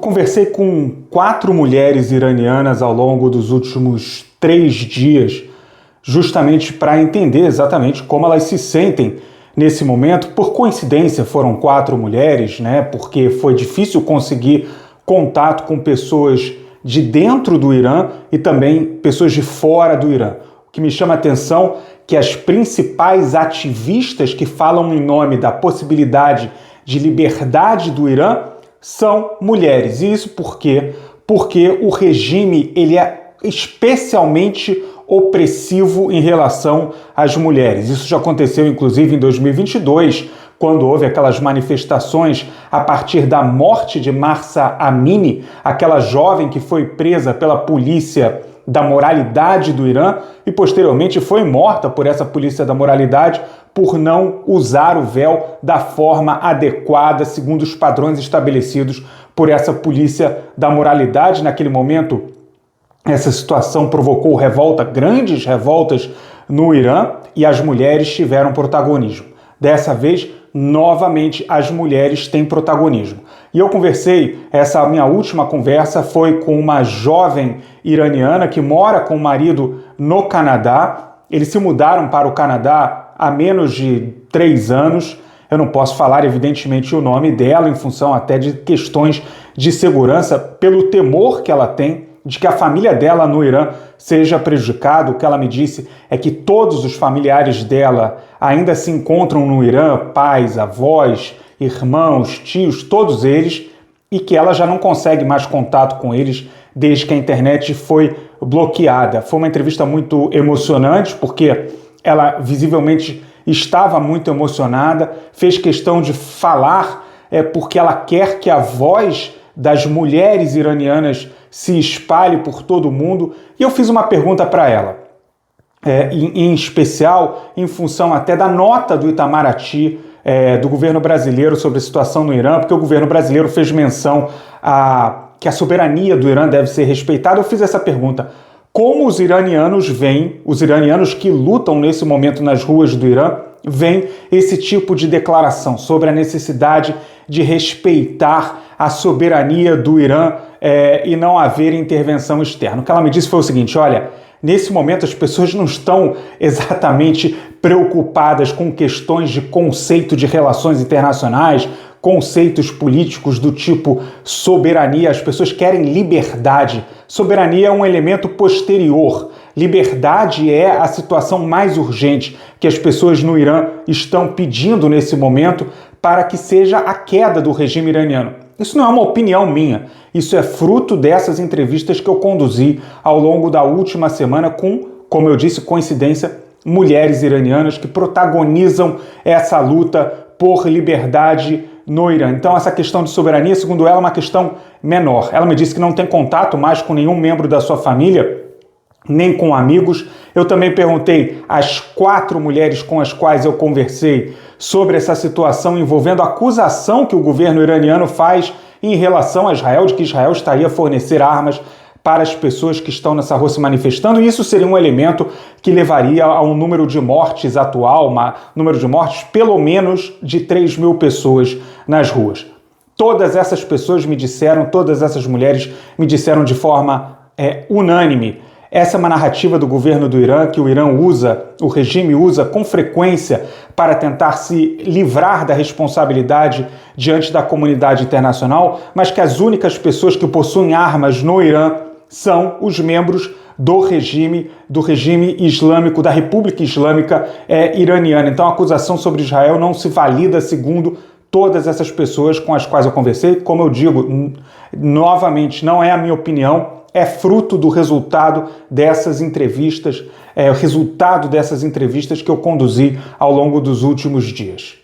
Eu conversei com 4 mulheres iranianas ao longo dos últimos 3 dias, justamente para entender exatamente como elas se sentem nesse momento. Por coincidência, foram 4 mulheres, né? Porque foi difícil conseguir contato com pessoas de dentro do Irã e também pessoas de fora do Irã. O que me chama a atenção é que as principais ativistas que falam em nome da possibilidade de liberdade do Irã são mulheres. E isso por quê? Porque o regime ele é especialmente opressivo em relação às mulheres. Isso já aconteceu inclusive em 2022, quando houve aquelas manifestações a partir da morte de Mahsa Amini, aquela jovem que foi presa pela polícia da moralidade do Irã e posteriormente foi morta por essa polícia da moralidade por não usar o véu da forma adequada, segundo os padrões estabelecidos por essa polícia da moralidade. Naquele momento, essa situação provocou grandes revoltas no Irã e as mulheres tiveram protagonismo. Dessa vez, novamente, as mulheres têm protagonismo. E eu conversei, essa minha última conversa foi com uma jovem iraniana que mora com o marido no Canadá. Eles se mudaram para o Canadá há menos de 3 anos. Eu não posso falar, evidentemente, o nome dela, em função até de questões de segurança, pelo temor que ela tem de que a família dela no Irã seja prejudicada. O que ela me disse é que todos os familiares dela ainda se encontram no Irã, pais, avós, irmãos, tios, todos eles, e que ela já não consegue mais contato com eles desde que a internet foi bloqueada. Foi uma entrevista muito emocionante, porque ela visivelmente estava muito emocionada, fez questão de falar, porque ela quer que a voz das mulheres iranianas se espalhe por todo o mundo. E eu fiz uma pergunta para ela, em especial em função até da nota do Itamaraty, do governo brasileiro sobre a situação no Irã, porque o governo brasileiro fez menção que a soberania do Irã deve ser respeitada. Eu fiz essa pergunta: como os iranianos veem, os iranianos que lutam nesse momento nas ruas do Irã, veem esse tipo de declaração sobre a necessidade de respeitar a soberania do Irã e não haver intervenção externa? O que ela me disse foi o seguinte: olha, nesse momento as pessoas não estão exatamente preocupadas com questões de conceito de relações internacionais, conceitos políticos do tipo soberania. As pessoas querem liberdade. Soberania é um elemento posterior. Liberdade é a situação mais urgente que as pessoas no Irã estão pedindo nesse momento para que seja a queda do regime iraniano. Isso não é uma opinião minha, isso é fruto dessas entrevistas que eu conduzi ao longo da última semana com, como eu disse, coincidência, mulheres iranianas que protagonizam essa luta por liberdade no Irã. Então essa questão de soberania, segundo ela, é uma questão menor. Ela me disse que não tem contato mais com nenhum membro da sua família, nem com amigos. Eu também perguntei às 4 mulheres com as quais eu conversei sobre essa situação envolvendo a acusação que o governo iraniano faz em relação a Israel, de que Israel estaria a fornecer armas para as pessoas que estão nessa rua se manifestando, e isso seria um elemento que levaria a um número de mortes atual, número de mortes pelo menos de 3.000 pessoas nas ruas. Todas essas pessoas me disseram, todas essas mulheres me disseram de forma unânime: essa é uma narrativa do governo do Irã, que o Irã usa, o regime usa com frequência para tentar se livrar da responsabilidade diante da comunidade internacional, mas que as únicas pessoas que possuem armas no Irã são os membros do regime islâmico, da República Islâmica iraniana. Então a acusação sobre Israel não se valida segundo todas essas pessoas com as quais eu conversei. Como eu digo, novamente, não é a minha opinião, é fruto do resultado dessas entrevistas, que eu conduzi ao longo dos últimos dias.